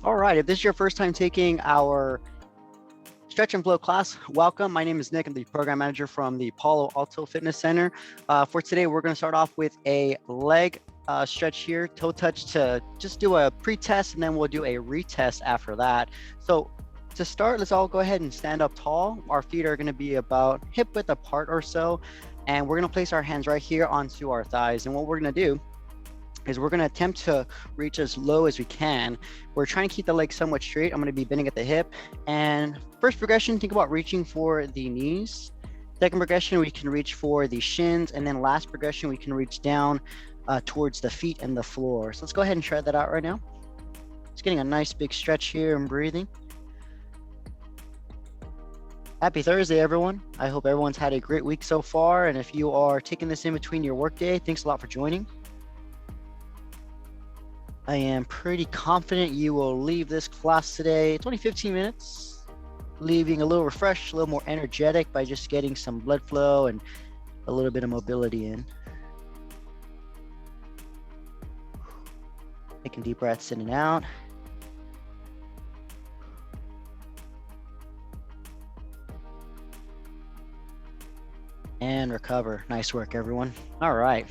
All right, if this is your first time taking our Stretch and Flow class, welcome. My name is Nick. I'm the program manager from the Palo Alto Fitness Center. For today, we're going to start off with a leg stretch here, toe touch to just do a pre-test, and then we'll do a retest after that. So to start, let's all go ahead and stand up tall. Our feet are going to be about hip width apart or so, and we're going to place our hands right here onto our thighs. And what we're going to do is we're going to attempt to reach as low as we can. We're trying to keep the leg somewhat straight. I'm going to be bending at the hip. And first progression, think about reaching for the knees. Second progression, we can reach for the shins. And then last progression, we can reach down towards the feet and the floor. So let's go ahead and try that out right now. Just getting a nice big stretch here and breathing. Happy Thursday, everyone. I hope everyone's had a great week so far. And if you are taking this in between your workday, thanks a lot for joining. I am pretty confident you will leave this class today, 15 minutes, leaving a little refreshed, a little more energetic by just getting some blood flow and a little bit of mobility in. Taking deep breaths in and out. And recover. Nice work, everyone. All right.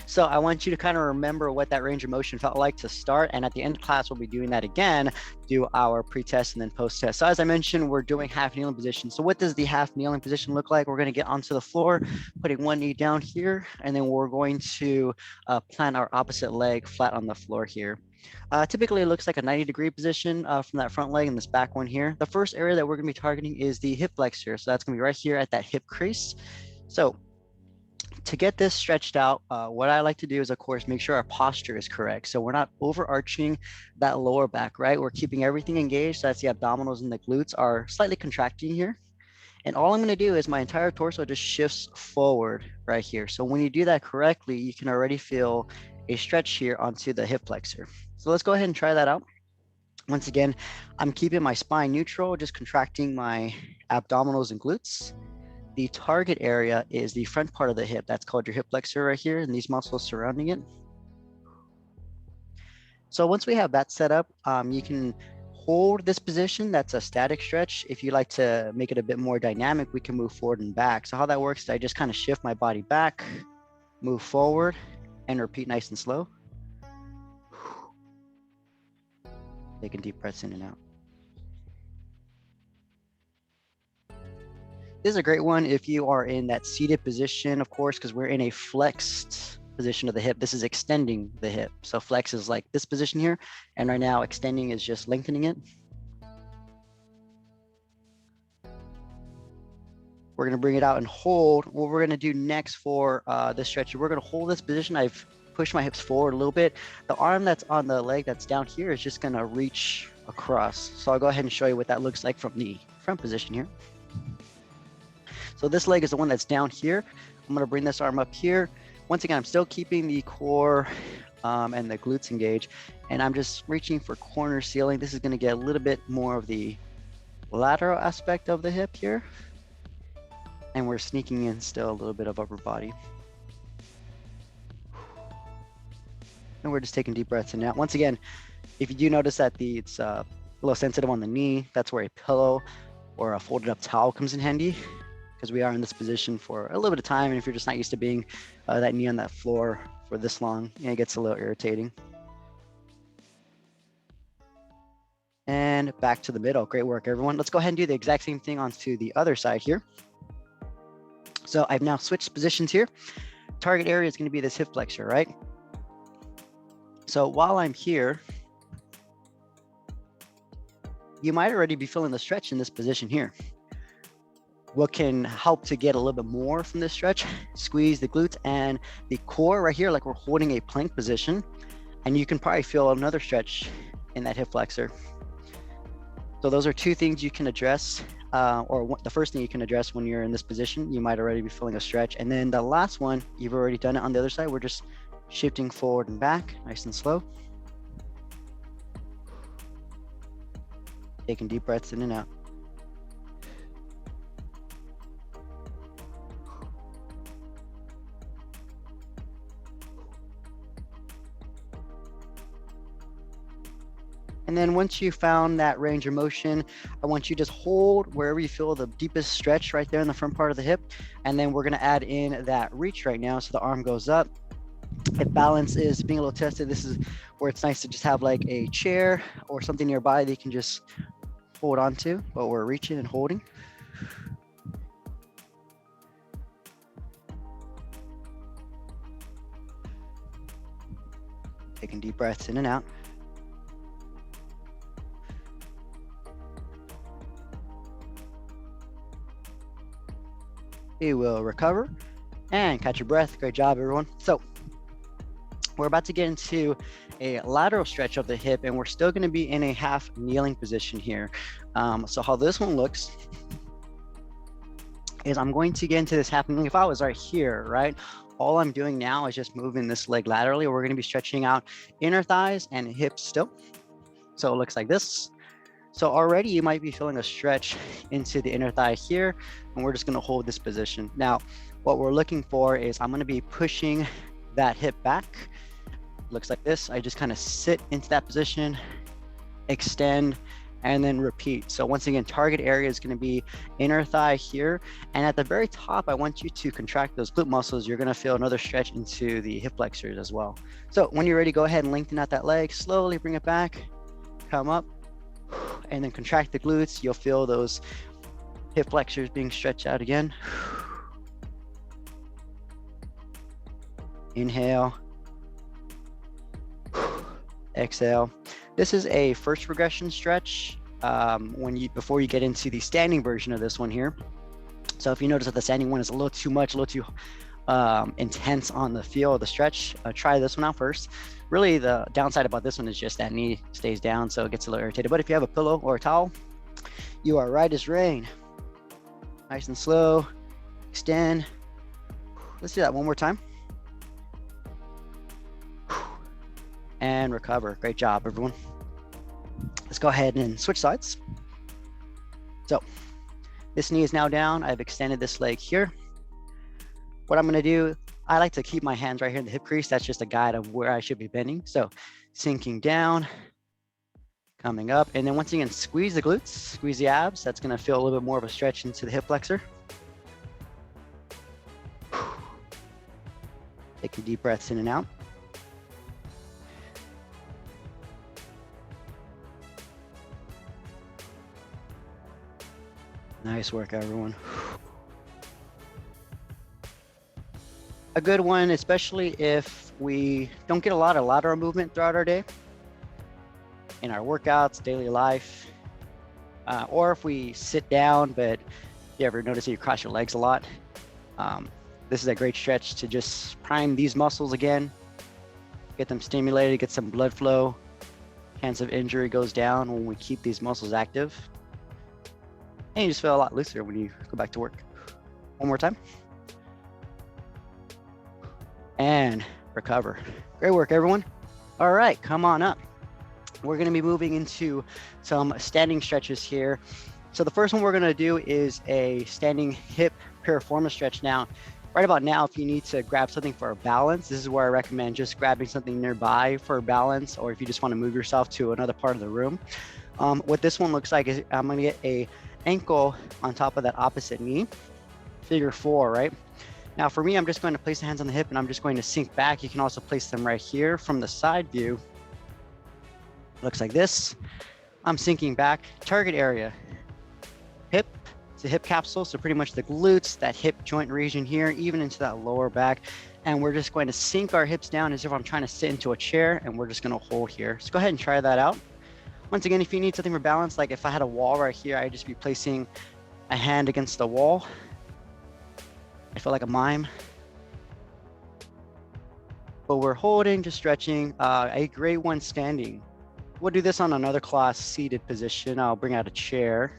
So I want you to kind of remember what that range of motion felt like to start. And at the end of class, we'll be doing that again, do our pre-test and then post-test. So as I mentioned, we're doing half kneeling position. So what does the half kneeling position look like? We're going to get onto the floor, putting one knee down here, and then we're going to plant our opposite leg flat on the floor here. Typically, it looks like a 90-degree position from that front leg and this back one here. The first area that we're going to be targeting is the hip flexor. So that's going to be right here at that hip crease. So to get this stretched out, what I like to do is, of course, make sure our posture is correct. So we're not overarching that lower back, right? We're keeping everything engaged. So that's the abdominals and the glutes are slightly contracting here. And all I'm going to do is my entire torso just shifts forward right here. So when you do that correctly, you can already feel a stretch here onto the hip flexor. So let's go ahead and try that out. Once again, I'm keeping my spine neutral, just contracting my abdominals and glutes. The target area is the front part of the hip. That's called your hip flexor right here, and these muscles surrounding it. So once we have that set up, you can hold this position. That's a static stretch. If you like to make it a bit more dynamic, we can move forward and back. So how that works is I just kind of shift my body back, move forward, and repeat nice and slow. Taking deep breaths in and out. This is a great one if you are in that seated position, of course, because we're in a flexed position of the hip. This is extending the hip. So flex is like this position here. And right now extending is just lengthening it. We're going to bring it out and hold. What we're going to do next for this stretch, we're going to hold this position. I've pushed my hips forward a little bit. The arm that's on the leg that's down here is just going to reach across. So I'll go ahead and show you what that looks like from the front position here. So this leg is the one that's down here. I'm going to bring this arm up here. Once again, I'm still keeping the core and the glutes engaged, and I'm just reaching for corner ceiling. This is going to get a little bit more of the lateral aspect of the hip here. And we're sneaking in still a little bit of upper body. And we're just taking deep breaths in and out. Once again, if you do notice that it's a little sensitive on the knee, that's where a pillow or a folded up towel comes in handy, because we are in this position for a little bit of time. And if you're just not used to being that knee on that floor for this long, it gets a little irritating. And back to the middle. Great work, everyone. Let's go ahead and do the exact same thing onto the other side here. So I've now switched positions here. Target area is going to be this hip flexor, right? So while I'm here, you might already be feeling the stretch in this position here. What can help to get a little bit more from this stretch, squeeze the glutes and the core right here, like we're holding a plank position. And you can probably feel another stretch in that hip flexor. So those are two things you can address, the first thing you can address when you're in this position. You might already be feeling a stretch. And then the last one, you've already done it on the other side. We're just shifting forward and back, nice and slow. Taking deep breaths in and out. And then once you found that range of motion, I want you to just hold wherever you feel the deepest stretch right there in the front part of the hip. And then we're gonna add in that reach right now. So the arm goes up. If balance is being a little tested, this is where it's nice to just have like a chair or something nearby that you can just hold on to while we're reaching and holding. Taking deep breaths in and out. You will recover and catch your breath. Great job, everyone. So we're about to get into a lateral stretch of the hip, and we're still going to be in a half kneeling position here. So how this one looks is I'm going to get into this half kneeling. If I was right here, right, all I'm doing now is just moving this leg laterally. We're going to be stretching out inner thighs and hips still. So it looks like this. So already you might be feeling a stretch into the inner thigh here, and we're just going to hold this position. Now, what we're looking for is I'm going to be pushing that hip back. Looks like this. I just kind of sit into that position, extend, and then repeat. So once again, target area is going to be inner thigh here. And at the very top, I want you to contract those glute muscles. You're going to feel another stretch into the hip flexors as well. So when you're ready, go ahead and lengthen out that leg. Slowly bring it back, come up, and then contract the glutes. You'll feel those hip flexors being stretched out again. Inhale. Exhale. This is a first regression stretch before you get into the standing version of this one here. So if you notice that the standing one is a little too much, a little too intense on the feel of the stretch, try this one out first. Really, the downside about this one is just that knee stays down, so it gets a little irritated. But if you have a pillow or a towel, you are right as rain. Nice and slow. Extend. Let's do that one more time. And recover. Great job, everyone. Let's go ahead and switch sides. So this knee is now down. I've extended this leg here. What I'm going to do, I like to keep my hands right here in the hip crease. That's just a guide of where I should be bending. So sinking down, coming up, and then once again, squeeze the glutes, squeeze the abs. That's going to feel a little bit more of a stretch into the hip flexor. Taking deep breaths in and out. Nice work, everyone. A good one, especially if we don't get a lot of lateral movement throughout our day, in our workouts, daily life, or if we sit down, but you ever notice that you cross your legs a lot, this is a great stretch to just prime these muscles again, get them stimulated, get some blood flow. Chance of injury goes down when we keep these muscles active. And you just feel a lot looser when you go back to work. One more time. And recover. Great work, everyone. All right, come on up. We're going to be moving into some standing stretches here. So the first one we're going to do is a standing hip piriformis stretch. Now, right about now, if you need to grab something for a balance, this is where I recommend just grabbing something nearby for a balance, or if you just want to move yourself to another part of the room. What this one looks like is I'm going to get a ankle on top of that opposite knee, figure 4, right? Now for me, I'm just going to place the hands on the hip and I'm just going to sink back. You can also place them right here from the side view. Looks like this. I'm sinking back, target area, hip, it's a hip capsule. So pretty much the glutes, that hip joint region here, even into that lower back. And we're just going to sink our hips down as if I'm trying to sit into a chair, and we're just going to hold here. So go ahead and try that out. Once again, if you need something for balance, like if I had a wall right here, I'd just be placing a hand against the wall. I feel like a mime. But we're holding, just stretching. A great one standing. We'll do this on another class, seated position. I'll bring out a chair.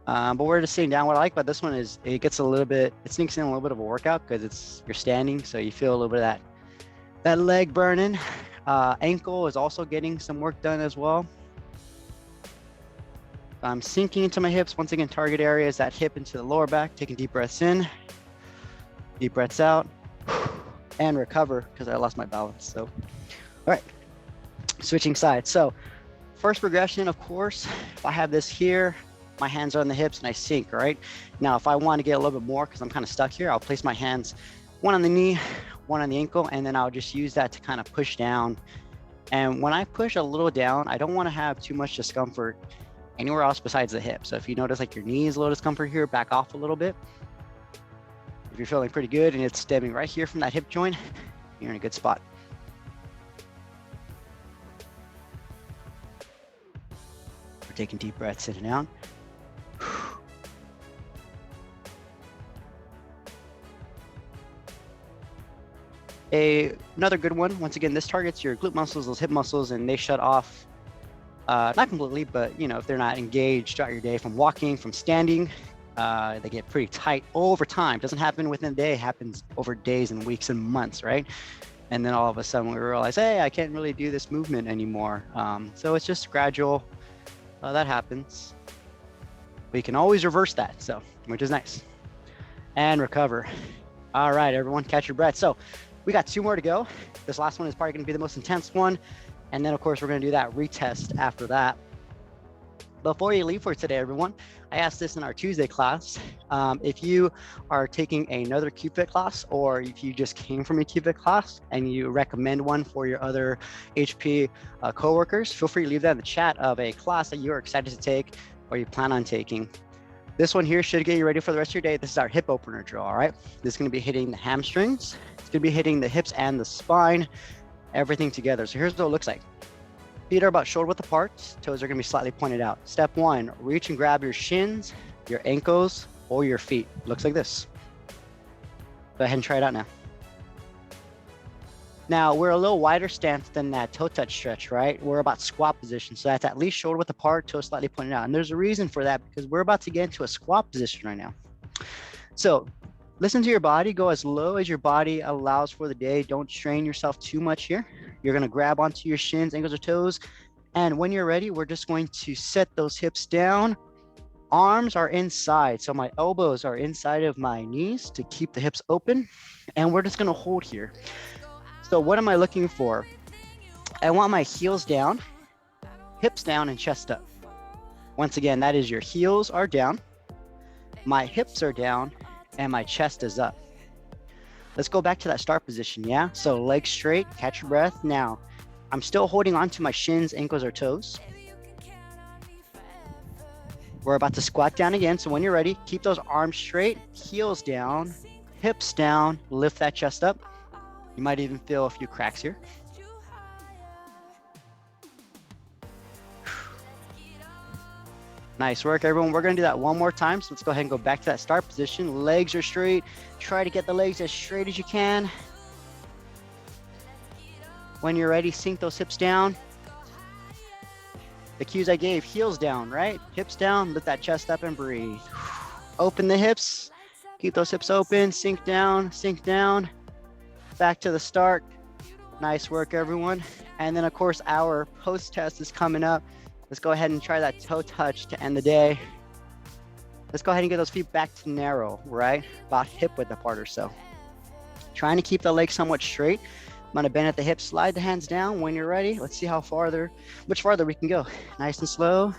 But we're just sitting down. What I like about this one is it gets a little bit, it sneaks in a little bit of a workout because you're standing, so you feel a little bit of that leg burning. Ankle is also getting some work done as well. I'm sinking into my hips. Once again, target area is that hip into the lower back. Taking deep breaths in, deep breaths out, and recover because I lost my balance. So, all right. switching sides. So first progression, of course, if I have this here, my hands are on the hips and I sink, right? Now, if I want to get a little bit more, because I'm kind of stuck here, I'll place my hands, one on the knee, one on the ankle, and then I'll just use that to kind of push down. And when I push a little down, I don't want to have too much discomfort anywhere else besides the hip. So if you notice like your knee is a little discomfort here, back off a little bit. If you're feeling pretty good and it's stemming right here from that hip joint, you're in a good spot. We're taking deep breaths in and out. Another good one, once again, this targets your glute muscles, those hip muscles, and they shut off, not completely, but you know, if they're not engaged throughout your day from walking, from standing, they get pretty tight over time. It doesn't happen within a day, it happens over days and weeks and months, right? And then all of a sudden we realize, hey, I can't really do this movement anymore. So it's just gradual, that happens. We can always reverse that, so, which is nice. And recover. All right, everyone, catch your breath. So we got 2 more to go. This last one is probably gonna be the most intense one. And then of course, we're gonna do that retest after that. Before you leave for today, everyone, I asked this in our Tuesday class. If you are taking another QFit class, or if you just came from a QFit class and you recommend one for your other HP coworkers, feel free to leave that in the chat of a class that you're excited to take or you plan on taking. This one here should get you ready for the rest of your day. This is our hip opener drill, all right? This is gonna be hitting the hamstrings. It's gonna be hitting the hips and the spine, everything together. So here's what it looks like. Feet are about shoulder width apart, toes are gonna be slightly pointed out. Step 1, reach and grab your shins, your ankles, or your feet. Looks like this. Go ahead and try it out now. Now, we're a little wider stance than that toe touch stretch, right? We're about squat position. So that's at least shoulder width apart, toes slightly pointed out. And there's a reason for that because we're about to get into a squat position right now. So listen to your body, go as low as your body allows for the day. Don't strain yourself too much here. You're gonna grab onto your shins, ankles, or toes. And when you're ready, we're just going to set those hips down. Arms are inside. So my elbows are inside of my knees to keep the hips open. And we're just gonna hold here. So what am I looking for? I want my heels down, hips down, and chest up. Once again, that is your heels are down, my hips are down, and my chest is up. Let's go back to that start position, yeah? So legs straight, catch your breath. Now, I'm still holding on to my shins, ankles, or toes. We're about to squat down again, so when you're ready, keep those arms straight, heels down, hips down, lift that chest up. You might even feel a few cracks here. Nice work, everyone. We're gonna do that one more time. So let's go ahead and go back to that start position. Legs are straight. Try to get the legs as straight as you can. When you're ready, sink those hips down. The cues I gave, heels down, right? Hips down, lift that chest up and breathe. Open the hips, keep those hips open, sink down, back to the start. Nice work, everyone. And then of course, our post test is coming up. Let's go ahead and try that toe touch to end the day. Let's go ahead and get those feet back to narrow, right? About hip width apart or so. Trying to keep the legs somewhat straight. I'm gonna bend at the hips, slide the hands down when you're ready. Let's see much farther we can go. Nice and slow.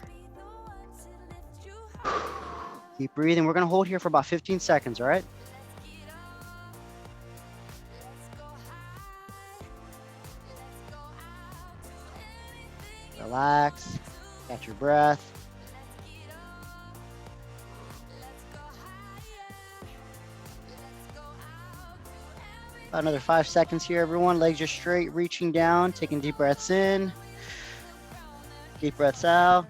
Keep breathing. We're gonna hold here for about 15 seconds, all right? Relax, catch your breath. About another 5 seconds here, everyone. Legs are straight, reaching down, taking deep breaths in, deep breaths out.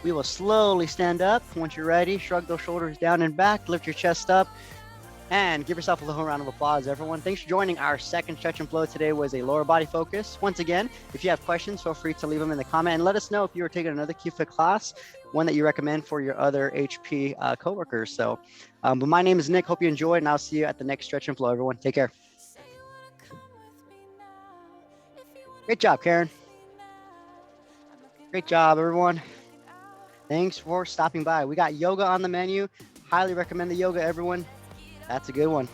We will slowly stand up. Once you're ready, shrug those shoulders down and back, lift your chest up, and give yourself a little round of applause, everyone. Thanks for joining. Our second stretch and flow today was a lower body focus. Once again, if you have questions, feel free to leave them in the comment and let us know if you are taking another QFit class, one that you recommend for your other HP coworkers. So, but my name is Nick. Hope you enjoyed, and I'll see you at the next stretch and flow, everyone. Take care. Great job, Karen. Great job, everyone. Thanks for stopping by. We got yoga on the menu. Highly recommend the yoga, everyone. That's a good one.